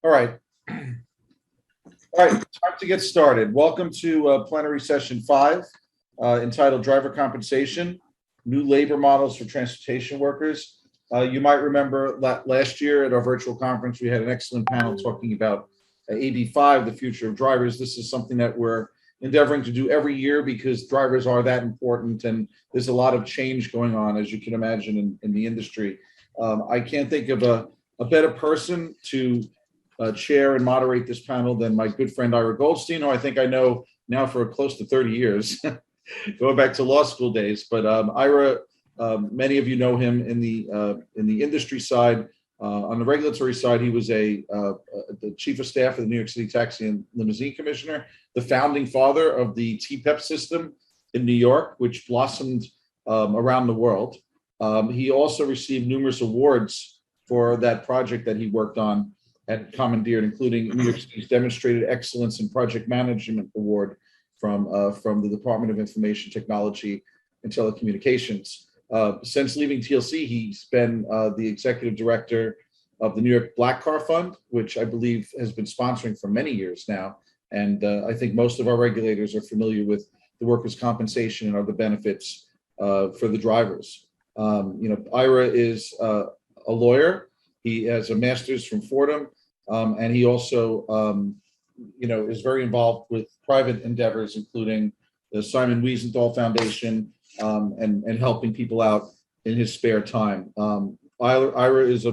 All right. All right, time to get started. Welcome to plenary session 5, entitled Driver Compensation, New Labor Models for Transportation Workers. You might remember last year at our virtual conference, we had an excellent panel talking about AB5, the future of drivers. This is something that we're endeavoring to do every year because drivers are that important, and there's a lot of change going on, as you can imagine, in the industry. I can't think of a better person to chair and moderate this panel than my good friend Ira Goldstein, who I think I know now for close to 30 years, going back to law school days. But Ira, many of you know him in the industry side. On the regulatory side, he was the chief of staff of the New York City Taxi and Limousine Commissioner, the founding father of the TPEP system in New York, which blossomed around the world. He also received numerous awards for that project that he worked on and commandeered, including New York City's Demonstrated Excellence in Project Management Award from the Department of Information Technology and Telecommunications. Since leaving TLC, he's been the executive director of the New York Black Car Fund, which I believe has been sponsoring for many years now. And I think most of our regulators are familiar with the workers' compensation and other benefits for the drivers. Ira is a lawyer. He has a master's from Fordham. And he also, is very involved with private endeavors, including the Simon Wiesenthal Foundation, and helping people out in his spare time. Ira is a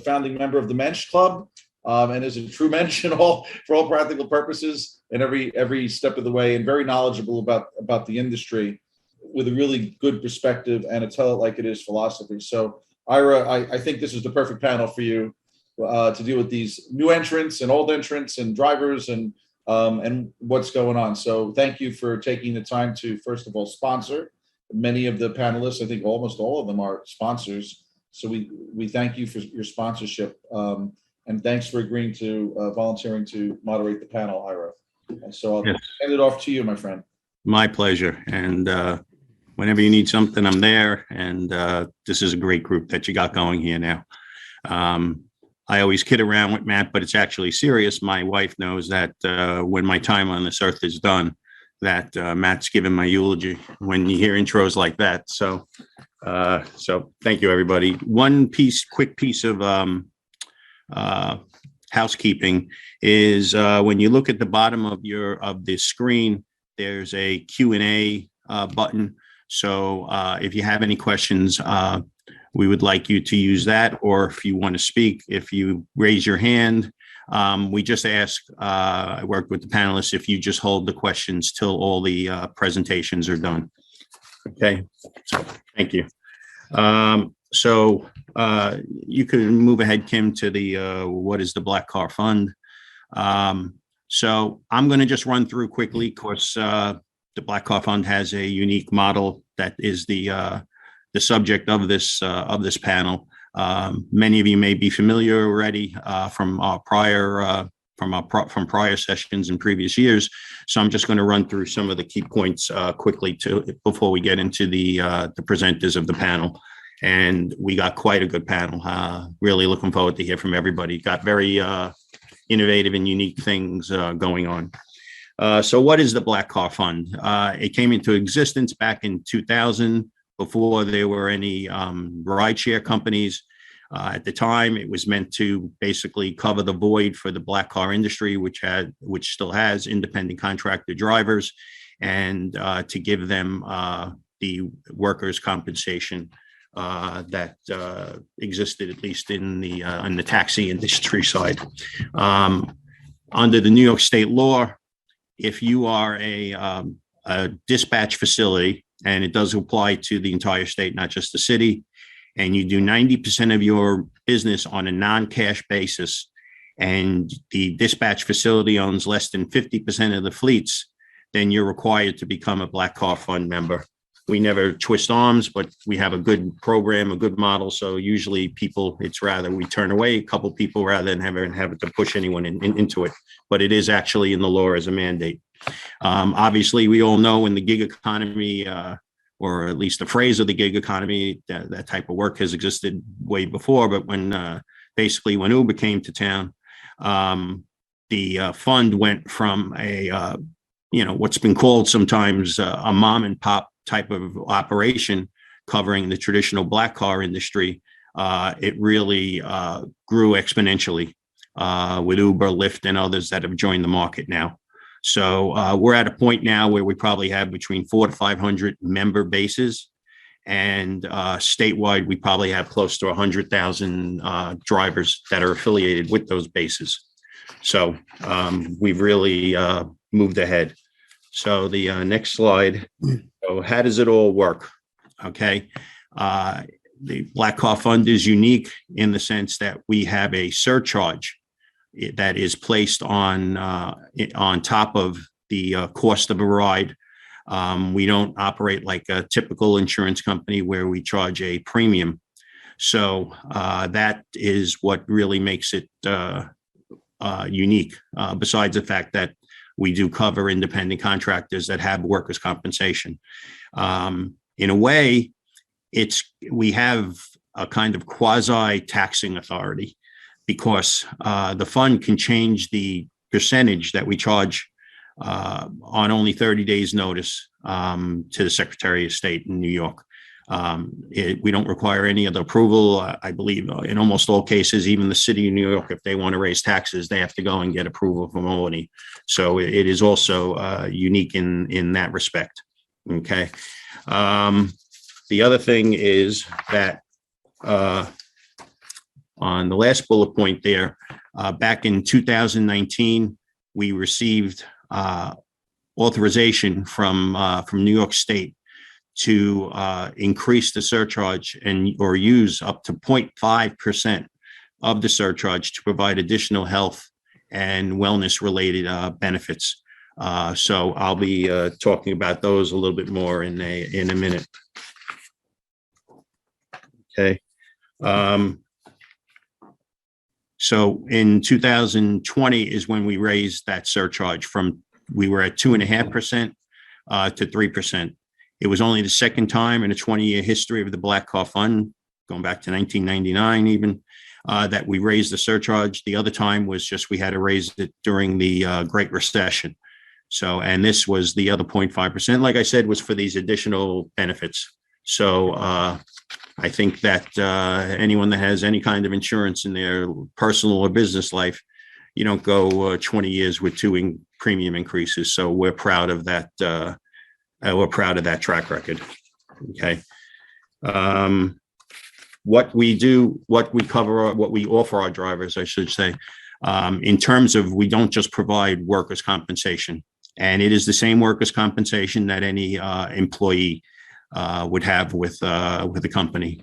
founding member of the Mensch Club, and is a true mensch for all practical purposes, and every step of the way, and very knowledgeable about the industry, with a really good perspective and a tell it like it is philosophy. So, Ira, I think this is the perfect panel for you. To deal with these new entrants and old entrants and drivers and what's going on. So thank you for taking the time to, first of all, sponsor. Many of the panelists, I think almost all of them are sponsors. So we thank you for your sponsorship. And thanks for agreeing to volunteering to moderate the panel, Ira. And so I'll hand it off to you, my friend. My pleasure. And whenever you need something, I'm there. And this is a great group that you got going here now. I always kid around with Matt, but it's actually serious. My wife knows that when my time on this earth is done, that Matt's giving my eulogy when you hear intros like that. So thank you, everybody. One quick piece of housekeeping is when you look at the bottom of the screen, there's a Q&A button. So if you have any questions, we would like you to use that, or if you want to speak, if you raise your hand, we just ask, I worked with the panelists, if you just hold the questions till all the presentations are done. Okay, so thank you. You can move ahead, Kim, to the what is the Black Car Fund. So I'm going to just run through quickly. Of course, the Black Car Fund has a unique model that is the subject of this panel. Many of you may be familiar already from prior sessions in previous years. So I'm just going to run through some of the key points quickly before we get into the presenters of the panel. And we got quite a good panel. Really looking forward to hear from everybody. Got very innovative and unique things going on. So what is the Black Car Fund? It came into existence back in 2000. Before there were any rideshare companies. At the time, it was meant to basically cover the void for the black car industry, which still has independent contractor drivers, and to give them the workers' compensation that existed, at least in the taxi industry side. Under the New York state law, if you are a dispatch facility, and it does apply to the entire state, not just the city, and you do 90% of your business on a non-cash basis, and the dispatch facility owns less than 50% of the fleets, then you're required to become a Black Car Fund member. We never twist arms, but we have a good program, a good model. So usually it's rather we turn away a couple people rather than have to push anyone into it. But it is actually in the law as a mandate. Obviously, we all know in the gig economy, or at least the phrase of the gig economy, that type of work has existed way before. But when Uber came to town, The fund went from what's been called sometimes a mom and pop type of operation covering the traditional black car industry. It really grew exponentially with Uber, Lyft, and others that have joined the market now. So we're at a point now where we probably have between 400 to 500 member bases, and statewide we probably have close to 100,000 drivers that are affiliated with those bases. So we've really moved ahead. So the next slide. So how does it all work? Okay. The Black Car Fund is unique in the sense that we have a surcharge that is placed on top of the cost of a ride. We don't operate like a typical insurance company where we charge a premium. So that is what really makes it unique, besides the fact that we do cover independent contractors that have workers' compensation. In a way, we have a kind of quasi-taxing authority, because the fund can change the percentage that we charge on only 30 days notice to the Secretary of State in New York. We don't require any other approval. I believe in almost all cases, even the city of New York, if they want to raise taxes, they have to go and get approval from Albany. So it is also unique in that respect. Okay. The other thing is that on the last bullet point there, back in 2019, we received authorization from New York State to increase the surcharge or use up to 0.5% of the surcharge to provide additional health and wellness related benefits. So I'll be talking about those a little bit more in a minute. Okay. So in 2020 is when we raised that surcharge we were at 2.5% to 3%. It was only the second time in a 20-year history of the Black Car Fund, going back to 1999 even, that we raised the surcharge. The other time was just we had to raise it during the Great Recession. So, and this was the other 0.5%, like I said, was for these additional benefits. So I think that anyone that has any kind of insurance in their personal or business life, you don't go 20 years with two premium increases. So we're proud of that. We're proud of that track record. Okay. What we do, what we cover, what we offer our drivers, I should say, in terms of, we don't just provide workers' compensation, and it is the same workers' compensation that any employee would have with the company.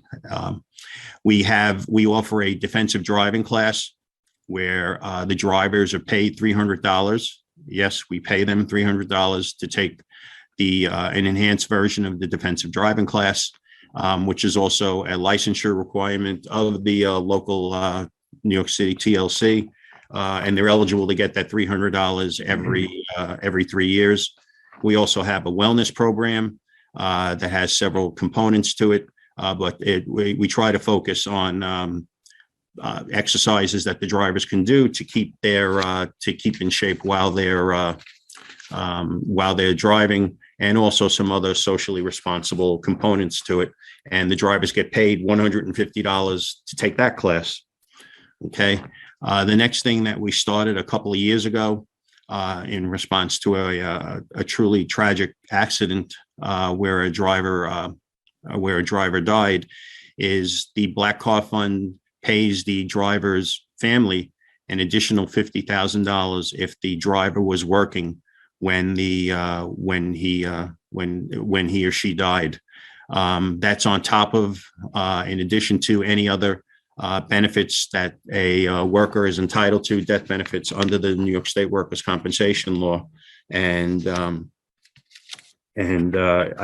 We offer a defensive driving class where the drivers are paid $300. Yes, we pay them $300 to take an enhanced version of the defensive driving class, which is also a licensure requirement of the local New York City TLC, and they're eligible to get that $300 every 3 years. We also have a wellness program that has several components to it, but we try to focus on exercises that the drivers can do to keep in shape while they're driving, and also some other socially responsible components to it. And the drivers get paid $150 to take that class. Okay. The next thing that we started a couple of years ago, in response to a truly tragic accident where a driver died, is the Black Car Fund pays the driver's family an additional $50,000 if the driver was working when he or she died. That's on top of, in addition to any other benefits that a worker is entitled to, death benefits under the New York State Workers' Compensation Law, and I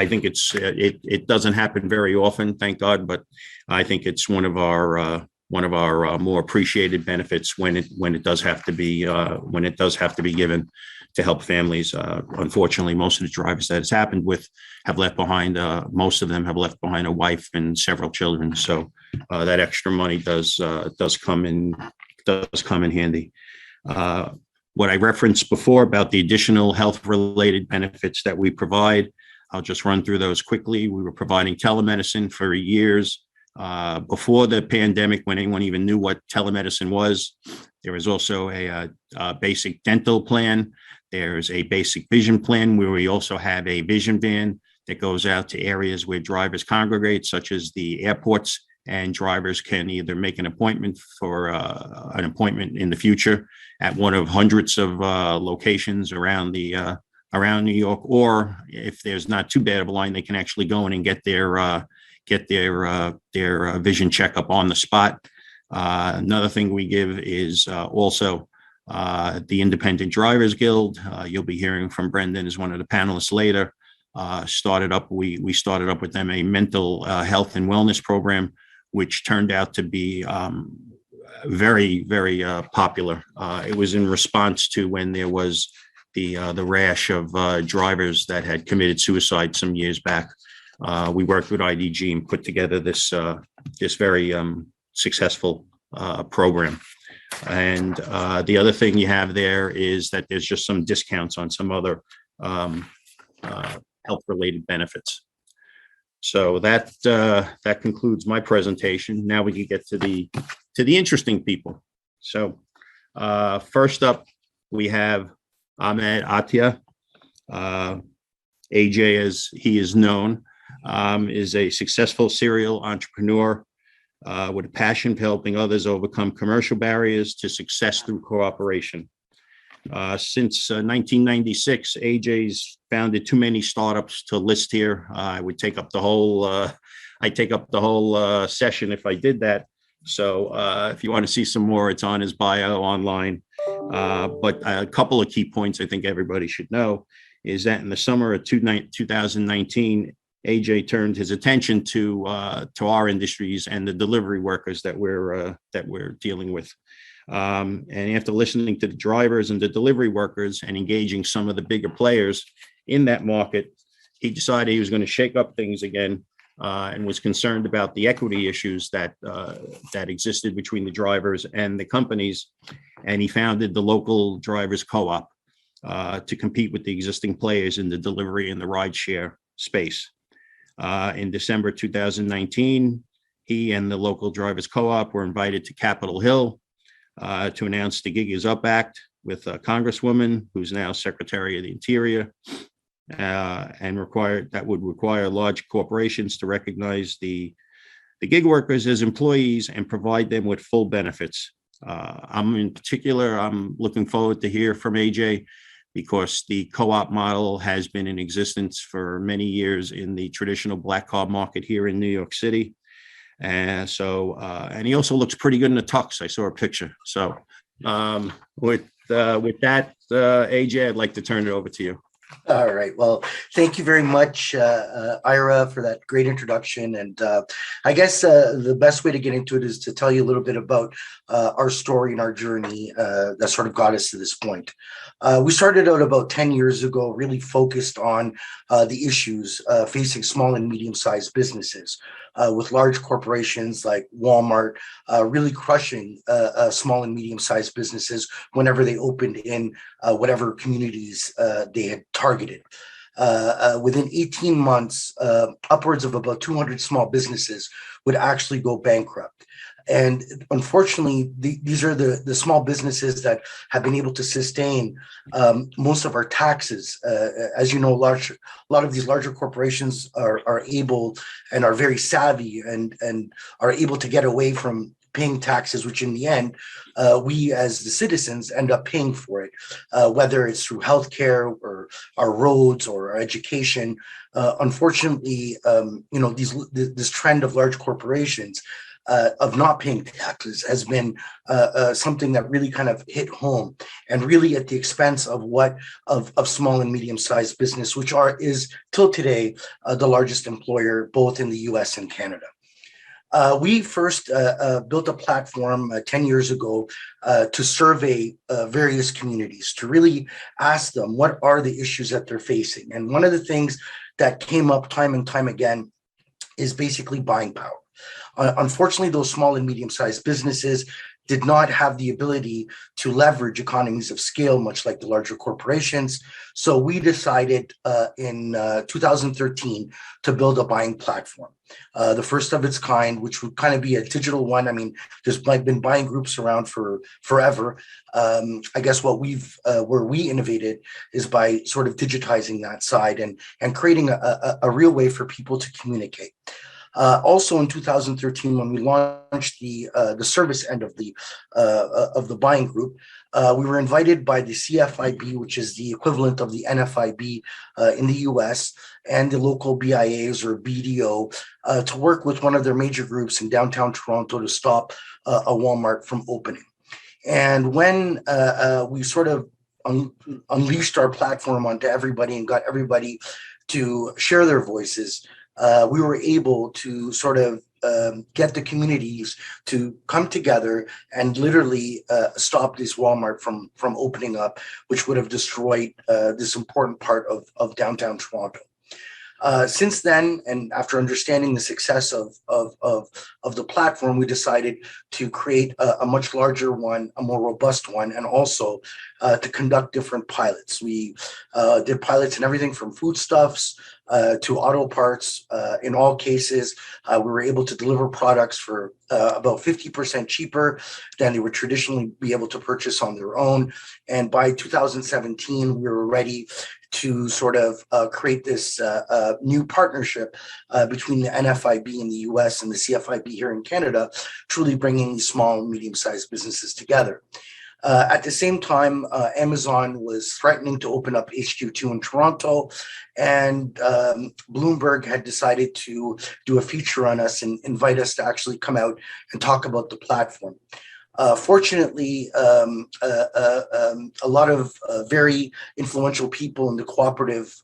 think it doesn't happen very often, thank God, but I think it's one of our more appreciated benefits when it does have to be given to help families. Unfortunately, most of the drivers that it's happened with have left behind, most of them have left behind a wife and several children. So that extra money does come in handy. What I referenced before about the additional health-related benefits that we provide, I'll just run through those quickly. We were providing telemedicine for years before the pandemic, when anyone even knew what telemedicine was. There was also a basic dental plan. There's a basic vision plan where we also have a vision van that goes out to areas where drivers congregate, such as the airports, and drivers can either make an appointment for an appointment in the future at one of hundreds of locations around New York, or if there's not too bad of a line, they can actually go in and get their vision checkup on the spot. Another thing we give is also the Independent Drivers Guild. You'll be hearing from Brendan as one of the panelists later. We started up with them a mental health and wellness program, which turned out to be very, very popular. It was in response to when there was the rash of drivers that had committed suicide some years back. We worked with IDG and put together this very successful program. And the other thing you have there is that there's just some discounts on some other health-related benefits. So that concludes my presentation. Now we can get to the interesting people. So first up, we have Ahmed Atia. AJ, as he is known, is a successful serial entrepreneur with a passion for helping others overcome commercial barriers to success through cooperation. Since 1996, AJ's founded too many startups to list here. I would take up the whole session if I did that. So if you want to see some more, it's on his bio online. But a couple of key points I think everybody should know is that in the summer of 2019, AJ turned his attention to our industries and the delivery workers that we're dealing with. And after listening to the drivers and the delivery workers and engaging some of the bigger players in that market, he decided he was going to shake up things again and was concerned about the equity issues that existed between the drivers and the companies. And he founded the local drivers co-op to compete with the existing players in the delivery and the rideshare space. In December 2019, he and the local drivers co-op were invited to Capitol Hill to announce the Gig Is Up Act with a Congresswoman who's now Secretary of the Interior, and would require large corporations to recognize the gig workers as employees and provide them with full benefits. I'm looking forward to hear from AJ because the co-op model has been in existence for many years in the traditional black car market here in New York City. And he also looks pretty good in the tux. I saw a picture. So with that, AJ, I'd like to turn it over to you. All right. Well, thank you very much, Ira, for that great introduction. And I guess the best way to get into it is to tell you a little bit about our story and our journey that sort of got us to this point. We started out about 10 years ago, really focused on the issues facing small and medium-sized businesses, with large corporations like Walmart really crushing small and medium-sized businesses whenever they opened in whatever communities they had targeted. Within 18 months, upwards of about 200 small businesses would actually go bankrupt. And unfortunately, these are the small businesses that have been able to sustain most of our taxes. As you know, a lot of these larger corporations are able and are very savvy and are able to get away from paying taxes, which in the end, we as the citizens end up paying for it, whether it's through healthcare or our roads or our education. Unfortunately, this trend of large corporations of not paying taxes has been something that really kind of hit home, and really at the expense of small and medium-sized business, which is till today the largest employer both in the U.S. and Canada. We first built a platform 10 years ago to survey various communities, to really ask them what are the issues that they're facing. And one of the things that came up time and time again is basically buying power. Unfortunately, those small and medium-sized businesses did not have the ability to leverage economies of scale, much like the larger corporations. So we decided in 2013 to build a buying platform, the first of its kind, which would kind of be a digital one. I mean, there's been buying groups around for forever. I guess where we innovated is by sort of digitizing that side and creating a real way for people to communicate. Also in 2013, when we launched the service end of the buying group, we were invited by the CFIB, which is the equivalent of the NFIB in the US, and the local BIAs or BDO to work with one of their major groups in downtown Toronto to stop a Walmart from opening. And when we sort of unleashed our platform onto everybody and got everybody to share their voices, we were able to sort of get the communities to come together and literally stop this Walmart from opening up, which would have destroyed this important part of downtown Toronto. Since then, and after understanding the success of the platform, we decided to create a much larger one, a more robust one, and also to conduct different pilots. We did pilots in everything from foodstuffs to auto parts. In all cases, we were able to deliver products for about 50% cheaper than they would traditionally be able to purchase on their own. And by 2017, we were ready to sort of create this new partnership between the NFIB in the US and the CFIB here in Canada, truly bringing these small and medium-sized businesses together. At the same time, Amazon was threatening to open up HQ2 in Toronto, and Bloomberg had decided to do a feature on us and invite us to actually come out and talk about the platform. Fortunately, a lot of very influential people in the cooperative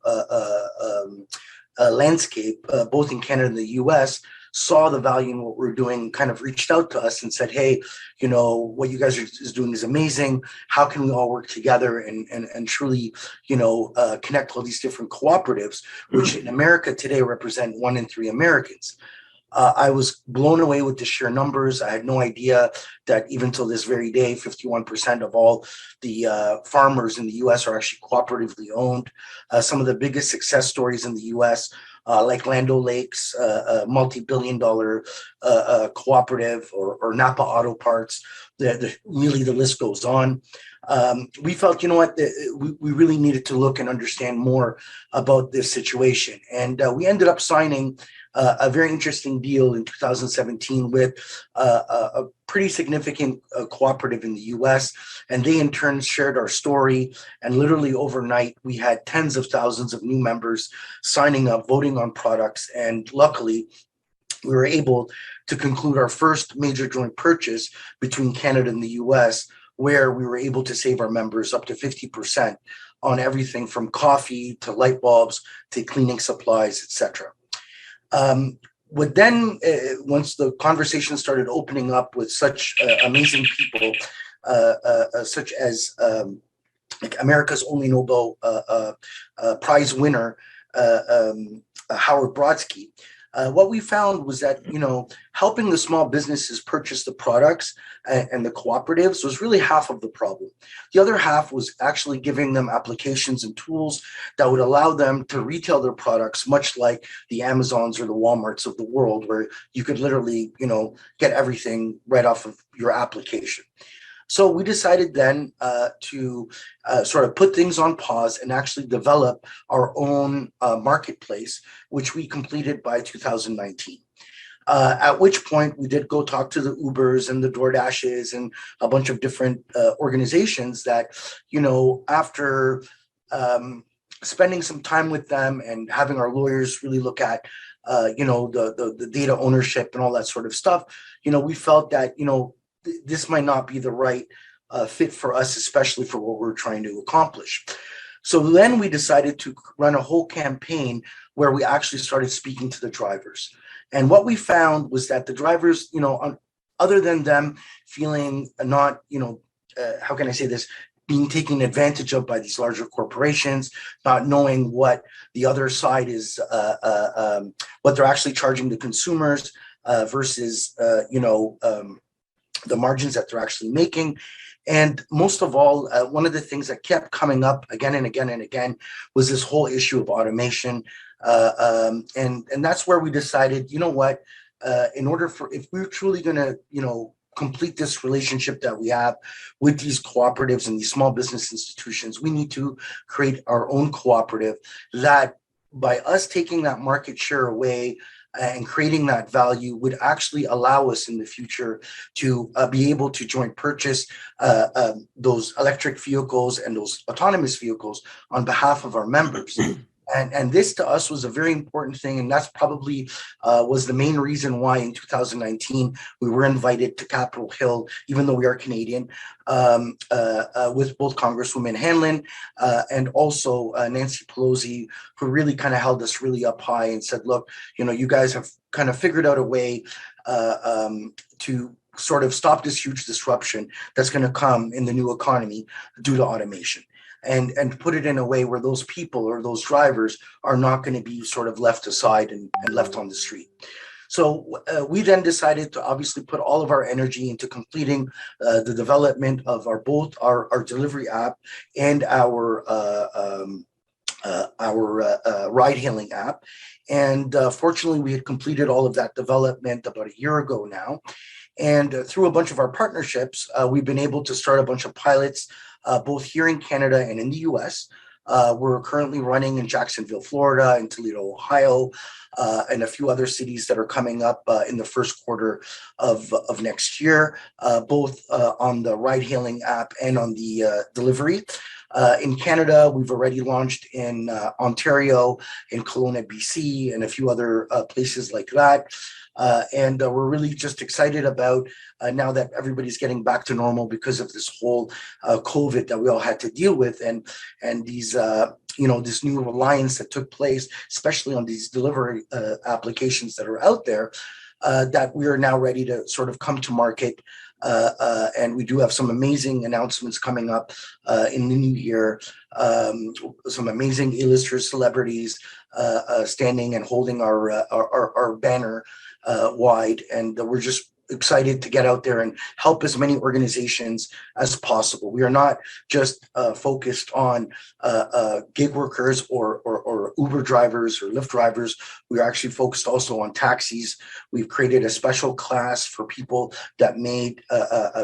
landscape, both in Canada and the US, saw the value in what we're doing, kind of reached out to us and said, hey, you know, what you guys are doing is amazing. How can we all work together and truly, you know, connect all these different cooperatives, which in America today represent 1 in 3 Americans. I was blown away with the sheer numbers. I had no idea that even till this very day, 51% of all the farmers in the US are actually cooperatively owned. Some of the biggest success stories in the US, like Land O'Lakes, a multi-billion-dollar cooperative, or Napa Auto Parts, really the list goes on. We felt, you know what, we really needed to look and understand more about this situation. And we ended up signing a very interesting deal in 2017 with a pretty significant cooperative in the US. And they in turn shared our story. And literally overnight, we had tens of thousands of new members signing up, voting on products. And luckily, we were able to conclude our first major joint purchase between Canada and the US, where we were able to save our members up to 50% on everything from coffee to light bulbs to cleaning supplies, etc. Once the conversation started opening up with such amazing people, such as like America's only Nobel Prize winner, Howard Brodsky, what we found was that, you know, helping the small businesses purchase the products and the cooperatives was really half of the problem. The other half was actually giving them applications and tools that would allow them to retail their products, much like the Amazons or the Walmarts of the world, where you could literally, you know, get everything right off of your application. So we decided then to sort of put things on pause and actually develop our own marketplace, which we completed by 2019. At which point we did go talk to the Ubers and the DoorDashes and a bunch of different organizations that, you know, after spending some time with them and having our lawyers really look at, you know, the data ownership and all that sort of stuff, you know, we felt that, you know, this might not be the right fit for us, especially for what we're trying to accomplish. So then we decided to run a whole campaign where we actually started speaking to the drivers. And what we found was that the drivers, you know, other than them feeling not, you know, how can I say this, being taken advantage of by these larger corporations, not knowing what the other side is, what they're actually charging the consumers, versus, the margins that they're actually making. And most of all, one of the things that kept coming up again and again and again was this whole issue of automation. And that's where we decided, you know what, in order for, if we're truly going to, complete this relationship that we have with these cooperatives and these small business institutions, we need to create our own cooperative that, by us taking that market share away and creating that value, would actually allow us in the future to be able to joint purchase those electric vehicles and those autonomous vehicles on behalf of our members. And this to us was a very important thing. And that's probably was the main reason why in 2019 we were invited to Capitol Hill, even though we are Canadian, with both Congresswoman Hanlon and also Nancy Pelosi, who really kind of held us really up high and said, look, you guys have kind of figured out a way to sort of stop this huge disruption that's going to come in the new economy due to automation. And put it in a way where those people or those drivers are not going to be sort of left aside and left on the street. So we then decided to obviously put all of our energy into completing the development of both our delivery app and our ride-hailing app. And fortunately, we had completed all of that development about a year ago now. And through a bunch of our partnerships, we've been able to start a bunch of pilots both here in Canada and in the US. We're currently running in Jacksonville, Florida, in Toledo, Ohio, and a few other cities that are coming up in the first quarter of next year, both on the ride-hailing app and on the delivery. In Canada, we've already launched in Ontario, in Kelowna, BC, and a few other places like that. And we're really just excited about now that everybody's getting back to normal because of this whole COVID that we all had to deal with, and these this new reliance that took place, especially on these delivery applications that are out there, that we are now ready to sort of come to market. And we do have some amazing announcements coming up in the new year. Some amazing A-listers, celebrities standing and holding our banner wide, and we're just excited to get out there and help as many organizations as possible. We are not just focused on gig workers or Uber drivers or Lyft drivers. We are actually focused also on taxis. We've created a special class for people that made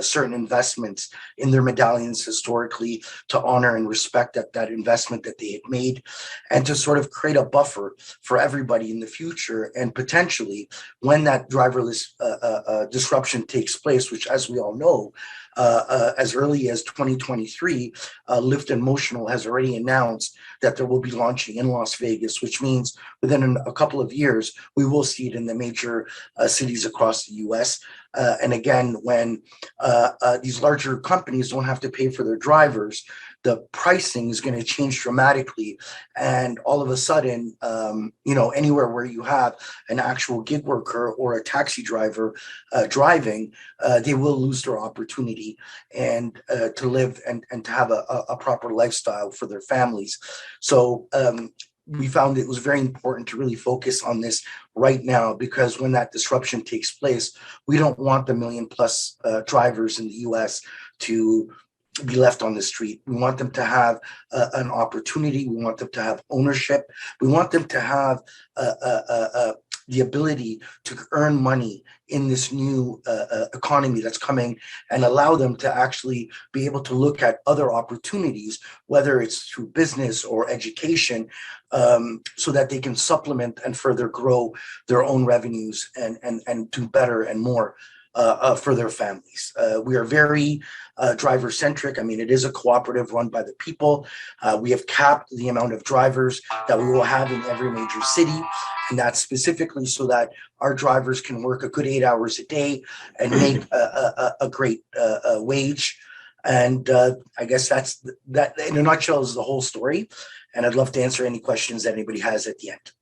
certain investments in their medallions historically to honor and respect that investment that they had made, and to sort of create a buffer for everybody in the future. And potentially, when that driverless disruption takes place, which, as we all know, as early as 2023, Lyft and Motional has already announced that they will be launching in Las Vegas, which means within a couple of years, we will see it in the major cities across the US. And again, when these larger companies don't have to pay for their drivers, the pricing is going to change dramatically. And all of a sudden, anywhere where you have an actual gig worker or a taxi driver driving, they will lose their opportunity and to live and to have a proper lifestyle for their families. So we found it was very important to really focus on this right now, because when that disruption takes place, we don't want the million plus drivers in the US to be left on the street. We want them to have an opportunity. We want them to have ownership. We want them to have the ability to earn money in this new economy that's coming, and allow them to actually be able to look at other opportunities, whether it's through business or education, so that they can supplement and further grow their own revenues and do better and more for their families. We are very driver centric. I mean, it is a cooperative run by the people. We have capped the amount of drivers that we will have in every major city. And that's specifically so that our drivers can work a good 8 hours a day and make a great wage. And I guess that in a nutshell is the whole story. And I'd love to answer any questions that anybody has at the end.